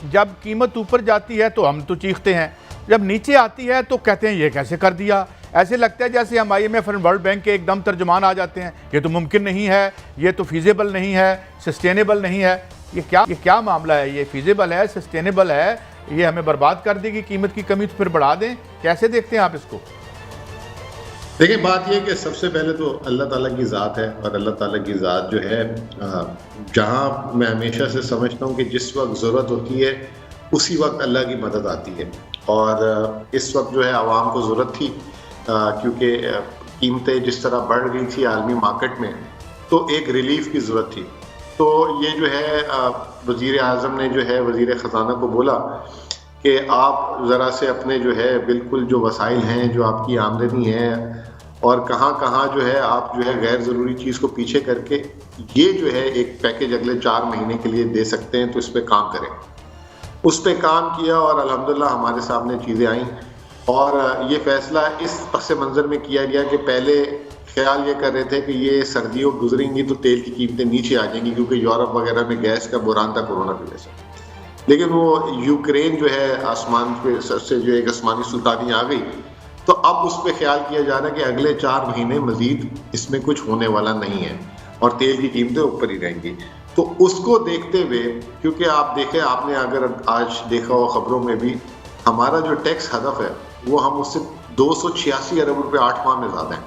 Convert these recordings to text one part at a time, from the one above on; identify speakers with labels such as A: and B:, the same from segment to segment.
A: जब कीमत ऊपर जाती है तो हम तो चीखते हैं, जब नीचे आती है तो कहते हैं ये कैसे कर दिया। ऐसे लगता है जैसे हम IMF और वर्ल्ड बैंक के एकदम तर्जुमान आ जाते हैं, ये तो मुमकिन नहीं है, ये तो फीजेबल नहीं है, सस्टेनेबल नहीं है। ये क्या मामला है? ये फीजेबल है, सस्टेनेबल है, ये हमें बर्बाद कर देगी, कीमत की कमी तो फिर बढ़ा दें। कैसे देखते हैं आप इसको?
B: देखिए, बात यह कि सबसे पहले तो अल्लाह ताला की ज़ात है, और अल्लाह ताला की ज़ात जो है, जहाँ मैं हमेशा से समझता हूँ कि जिस वक्त ज़रूरत होती है उसी वक्त अल्लाह की मदद आती है। और इस वक्त जो है आवाम को ज़रूरत थी, क्योंकि कीमतें जिस तरह बढ़ गई थी आलमी मार्केट में, तो एक रिलीफ की ज़रूरत थी। तो ये जो है वज़ीर आज़म ने जो है वज़ीर ख़जाना को बोला कि आप ज़रा से अपने जो है बिल्कुल जो वसाइल हैं, जो आपकी आमदनी है, और कहाँ कहाँ जो है आप जो है गैर ज़रूरी चीज़ को पीछे करके ये जो है एक पैकेज अगले 4 महीने के लिए दे सकते हैं, तो इस पर काम करें। उस पर काम किया और अल्हम्दुलिल्लाह हमारे सामने चीज़ें आईं, और ये फ़ैसला इस पस मंज़र में किया गया कि पहले ख्याल ये कर रहे थे कि ये सर्दियों गुजरेंगी तो तेल की कीमतें नीचे आ जाएंगी, क्योंकि यूरोप वगैरह में गैस का बुरान था कोरोना की वजह से। लेकिन वो यूक्रेन जो है आसमान पे से जो एक आसमानी सुल्तानी आ गई, तो अब उस पर ख्याल किया जा रहा है कि अगले 4 महीने मजीद इसमें कुछ होने वाला नहीं है और तेल की कीमतें ऊपर ही रहेंगी। तो उसको देखते हुए, क्योंकि आप देखें, आपने अगर आज देखा हो खबरों में भी, हमारा जो टैक्स हदफ है वो हम उससे 286 अरब रुपये 8 माह में ज़्यादा हैं।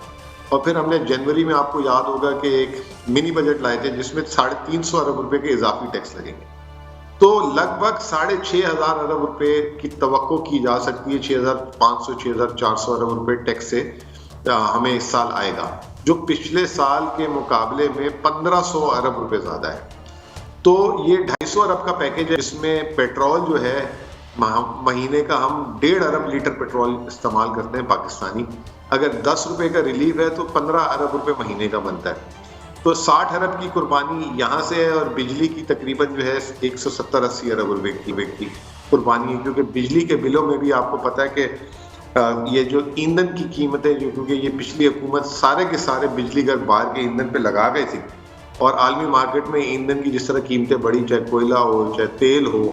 B: और फिर हमने जनवरी में, आपको याद होगा कि एक मिनी बजट लाए थे जिसमें 350 अरब रुपये के इजाफी टैक्स लगेंगे। तो लगभग 6500 अरब रुपए की तवक्को की जा सकती है। 6500 6400 अरब रुपए टैक्स से हमें इस साल आएगा, जो पिछले साल के मुकाबले में 1500 अरब रुपए ज्यादा है। तो ये 250 अरब का पैकेज है, जिसमें पेट्रोल जो है महीने का हम 1.5 अरब लीटर पेट्रोल इस्तेमाल करते हैं पाकिस्तानी। अगर 10 रुपए का रिलीफ है तो 15 अरब रुपए महीने का बनता है। तो 60 अरब की कुर्बानी यहाँ से है, और बिजली की तकरीबन जो है 170-80 अरब रुपए की कुर्बानी है, क्योंकि बिजली के बिलों में भी आपको पता है कि ये जो ईंधन की कीमतें, जो क्योंकि ये पिछली हुकूमत सारे के सारे बिजली घर बाहर के ईंधन पे लगा गई थी, और आलमी मार्केट में ईंधन की जिस तरह कीमतें बढ़ी, चाहे कोयला हो, चाहे तेल हो,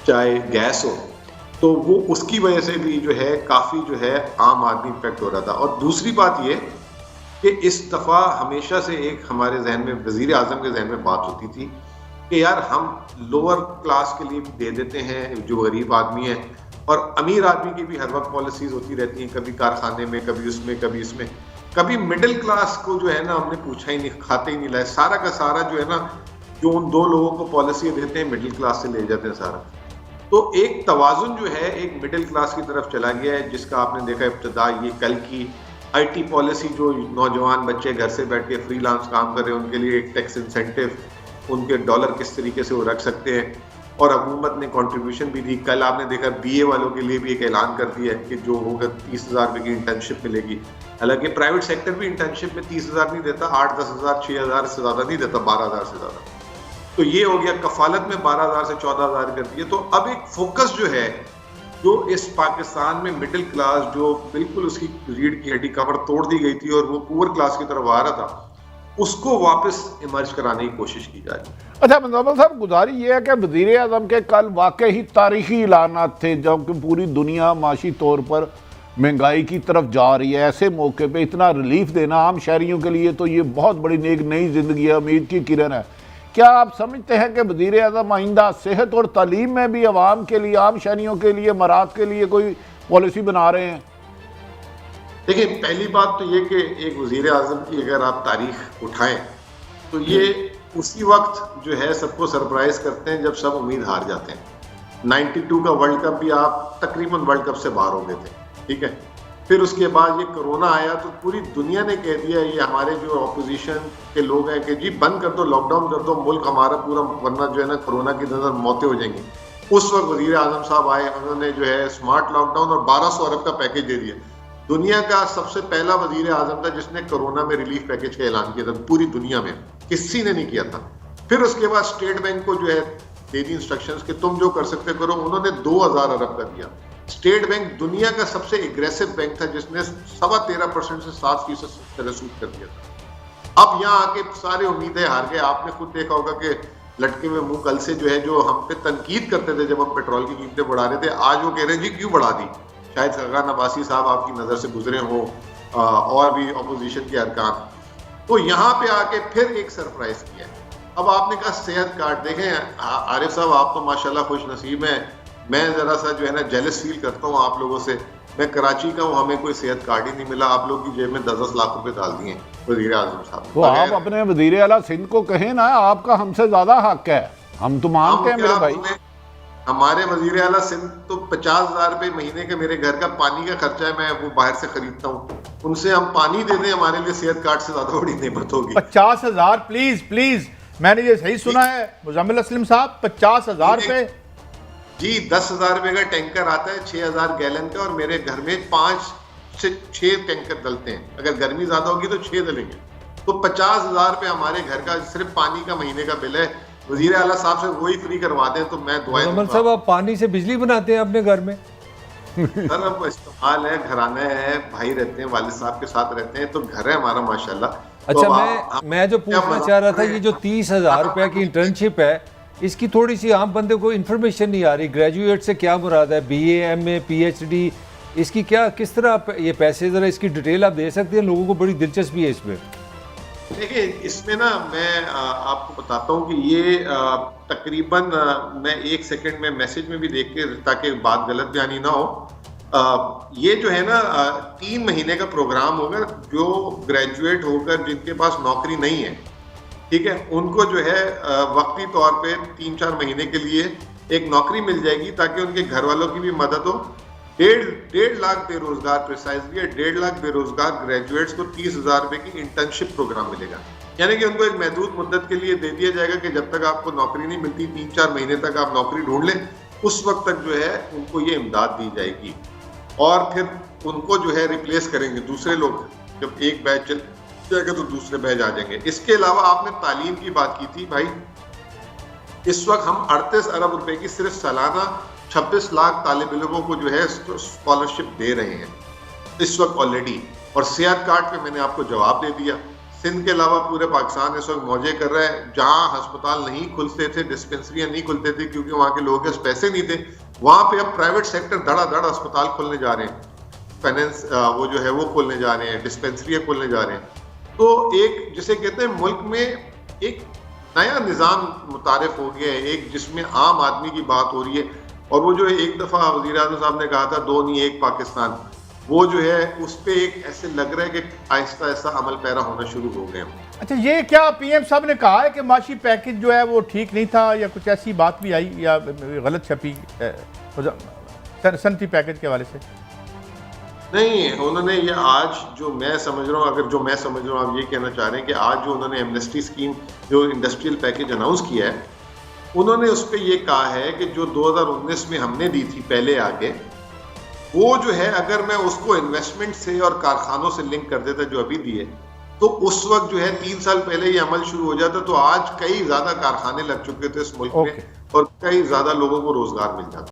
B: चाहे गैस हो, तो वो उसकी वजह से भी जो है काफ़ी जो है आम आदमी इफेक्ट हो रहा था। और दूसरी बात ये कि इस दफ़ा हमेशा से एक हमारे जहन में, वज़ीर आज़म के जहन में बात होती थी कि यार हम लोअर क्लास के लिए भी दे देते हैं, जो गरीब आदमी है, और अमीर आदमी की भी हर वक्त पॉलिसीज़ होती रहती हैं, कभी कारखाने में, कभी उसमें, कभी इसमें। कभी मिडिल क्लास को जो है ना हमने पूछा ही नहीं, खाते ही नहीं लाए। सारा का सारा जो है ना, जो उन 2 लोगों को पॉलिसी देते हैं, मिडिल क्लास से ले जाते हैं सारा। तो एक तवाज़ुन जो है एक मिडिल क्लास की तरफ चला गया है, जिसका आपने देखा इब्तिदा ये कल की IT पॉलिसी, जो नौजवान बच्चे घर से बैठ के फ्रीलांस काम कर रहे हैं उनके लिए एक टैक्स इंसेंटिव, उनके डॉलर किस तरीके से वो रख सकते हैं, और हुकूमत ने कंट्रीब्यूशन भी दी। कल आपने देखा BA वालों के लिए भी एक ऐलान कर दिया है कि जो होगा 30,000 रुपये की इंटर्नशिप मिलेगी। हालांकि प्राइवेट सेक्टर भी इंटर्नशिप में 30,000 नहीं देता, 8-10 हज़ार 6,000 से ज़्यादा नहीं देता, 12,000 से ज़्यादा। तो ये हो गया, कफालत में 12,000 से 14,000 कर दिए। तो अब एक फोकस जो है, जो इस पाकिस्तान में मिडिल क्लास, जो बिल्कुल उसकी रीढ़ की हड्डी कमर तोड़ दी गई थी और वो पुअर क्लास की तरफ आ रहा था, उसको वापस इमर्ज कराने की कोशिश की जा रही है।
C: अच्छा मुजम्मिल साहब, गुजारिश ये है कि वज़ीर आज़म के कल वाकई ही तारीखी ऐलानात थे, जबकि पूरी दुनिया माशी तौर पर महंगाई की तरफ जा रही है। ऐसे मौके पे इतना रिलीफ देना आम शहरियों के लिए तो ये बहुत बड़ी एक नई जिंदगी है, उम्मीद की किरण है। क्या आप समझते हैं कि वज़ीर आज़म आइंदा सेहत और तालीम में भी आवाम के लिए, आम शहरियों के लिए, मराद के लिए कोई पॉलिसी बना रहे हैं?
B: देखिए, पहली बात तो ये कि एक वज़ीर आज़म की अगर आप तारीख उठाएं तो ये उसी वक्त जो है सबको सरप्राइज करते हैं जब सब उम्मीद हार जाते हैं। 92 का वर्ल्ड कप भी आप तकरीबन वर्ल्ड कप से बाहर हो गए थे, ठीक है। फिर उसके बाद ये कोरोना आया तो पूरी दुनिया ने कह दिया, ये हमारे जो ऑपोजिशन के लोग हैं, कि जी बंद कर दो, लॉकडाउन कर दो, मुल्क हमारा पूरा, वरना जो है ना कोरोना की नजर मौतें हो जाएंगी। उस वक्त वज़ीर आज़म साहब आए, उन्होंने जो है स्मार्ट लॉकडाउन और 1200 अरब का पैकेज दे दिया। दुनिया का सबसे पहला वज़ीर आज़म था जिसने कोरोना में रिलीफ पैकेज का ऐलान किया था, पूरी दुनिया में किसी ने नहीं किया था। फिर उसके बाद स्टेट बैंक को जो है दे दी इंस्ट्रक्शंस कि तुम जो कर सकते करो, उन्होंने 2000 अरब का दिया। स्टेट बैंक दुनिया का सबसे एग्रेसिव बैंक था जिसने 13.25% से 7% सूद कर दिया था। अब यहाँ आके सारे उम्मीदें हार गए। आपने खुद देखा होगा कि लटके हुए मुंह कल से जो है, जो हम पे तनकीद करते थे जब हम पेट्रोल की कीमतें बढ़ा रहे थे, आज वो कह रहे हैं जी क्यों बढ़ा दी। शायद खगान अब्बासी साहब आपकी नज़र से गुजरे हों और भी अपोजिशन के अरकान। तो यहाँ पे आके फिर एक सरप्राइज किया है। अब आपने कहा सेहत कार्ड, देखें आरिफ साहब आप तो माशाल्लाह खुश नसीब हैं, मैं ज़रा सा जो है ना जेलस फील करता हूँ आप लोगों से। मैं कराची का हूँ, हमें कोई सेहत कार्ड ही नहीं मिला। आप लोग की जेब में 10-10 लाख रुपए डाल दिए वज़ीर आज़म साहब।
C: तो आप अपने वज़ीर आला सिंध को कहें ना, आपका हमसे ज्यादा हक है, हम तो मानते हैं मेरे भाई।
B: हमारे वज़ीर आला सिंध तो 50,000 रुपए महीने के मेरे घर का पानी का खर्चा है, मैं वो बाहर से खरीदता हूँ, उनसे हम पानी दे दें हमारे लिए सेहत कार्ड से ज्यादा बड़ी नेमत होगी।
A: 50,000 प्लीज प्लीज, मैंने ये सही सुना है मुजम्मिल असलम साहब? 50,000 रुपए
B: जी, 10,000 रुपए का टैंकर आता है 6,000 गैलन का, और मेरे घर में 5 से 6 टैंकर डलते हैं। अगर गर्मी ज्यादा होगी तो 6 डलेंगे, तो 50,000 रुपए हमारे घर का सिर्फ पानी का महीने का बिल है। वजीर आला साहब से वही फ्री करवा दें तो मैं दुआएं दूंगा।
D: साहब आप पानी से बिजली बनाते हैं अपने घर में?
B: सर अब इस्तेमाल है, घराना है, भाई रहते हैं, वालिद साहब के साथ रहते हैं, तो घर है हमारा माशाल्लाह।
D: अच्छा,
B: तो
D: मैं जो पूछना चाह रहा था, ये जो 30,000 रुपए की इंटर्नशिप है, इसकी थोड़ी सी आम बंदे को इन्फॉर्मेशन नहीं आ रही। ग्रेजुएट से क्या मुराद है, BA MA PhD, इसकी क्या किस तरह ये पैसे, जरा इसकी डिटेल आप दे सकते हैं? लोगों को बड़ी दिलचस्पी है इसमें।
B: देखिए इसमें ना मैं आपको बताता हूँ कि ये तकरीबन मैं 1 सेकंड में मैसेज में भी देख के, ताकि बात गलत बयानी ना हो, ये जो है ना 3 महीने का प्रोग्राम होगा। जो ग्रेजुएट होकर जिनके पास नौकरी नहीं है, ठीक है, उनको जो है वक्ती तौर पे 3-4 महीने के लिए एक नौकरी मिल जाएगी, ताकि उनके घर वालों की भी मदद हो। 1.5 लाख बेरोजगार, प्रिसाइजली 1.5 लाख बेरोजगार ग्रेजुएट्स को 30,000 रुपए की इंटर्नशिप प्रोग्राम मिलेगा। यानी कि उनको एक महदूद मुद्दत के लिए दे दिया जाएगा कि जब तक आपको नौकरी नहीं मिलती, 3-4 महीने तक आप नौकरी ढूंढ लें, उस वक्त तक जो है उनको ये इमदाद दी जाएगी, और फिर उनको जो है रिप्लेस करेंगे दूसरे लोग। जब एक बैच चल जाएगा तो दूसरे बैच आ जाएंगे। इसके अलावा आपने तालीम की बात की थी भाई, इस वक्त हम 38 अरब रुपए की सिर्फ सालाना 26 लाख तालिब इल्मों को जो है स्कॉलरशिप दे रहे हैं इस वक्त ऑलरेडी। और सेहत कार्ड पे मैंने आपको जवाब दे दिया। सिंध के अलावा पूरे पाकिस्तान इस वक्त मौजे कर रहा है। जहां अस्पताल नहीं खुलते थे, डिस्पेंसरियां नहीं खुलते थे क्योंकि वहां के लोगों के पास पैसे नहीं थे, वहां पे अब प्राइवेट सेक्टर धड़ाधड़ अस्पताल खोलने जा रहे हैं, फाइनेंस वो जो है वो खोलने जा रहे हैं, डिस्पेंसरियां खोलने जा रहे हैं। तो एक जिसे कहते हैं मुल्क में एक नया निज़ाम मुतारिफ हो गया है, एक जिसमें आम आदमी की बात हो रही है। और वो जो है एक दफ़ा वज़ीर आज़म साहब ने कहा था 2 नहीं 1 पाकिस्तान, वो जो है उस पर एक ऐसे लग रहा है कि आहिस्ता आहिस्ता अमल पैरा होना शुरू हो गए।
A: अच्छा, ये क्या PM साहब ने कहा है कि माशी पैकेज जो है वो ठीक नहीं था, या कुछ ऐसी बात भी आई, या गलत छपी सनती पैकेज के हवाले से?
B: नहीं, उन्होंने ये आज जो मैं समझ रहा हूँ, अगर जो मैं समझ रहा हूँ आप ये कहना चाह रहे हैं कि आज जो उन्होंने एमनेस्टी स्कीम, जो इंडस्ट्रियल पैकेज अनाउंस किया है, उन्होंने उस पर यह कहा है कि जो 2019 में हमने दी थी पहले आगे, वो जो है अगर मैं उसको इन्वेस्टमेंट से और कारखानों से लिंक कर देता जो अभी दिए, तो उस वक्त जो है 3 साल पहले ये अमल शुरू हो जाता, तो आज कई ज्यादा कारखाने लग चुके थे इस मुल्क में और कई ज्यादा लोगों को रोजगार मिल जाता।